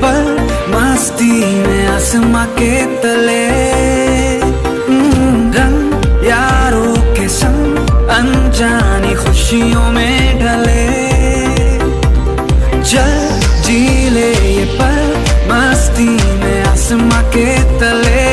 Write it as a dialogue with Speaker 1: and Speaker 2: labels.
Speaker 1: पल मस्ती में आसमां के तले, रंग यारों के संग अनजानी खुशियों में ढले। चल जी ले ये पल मस्ती में आसमां के तले।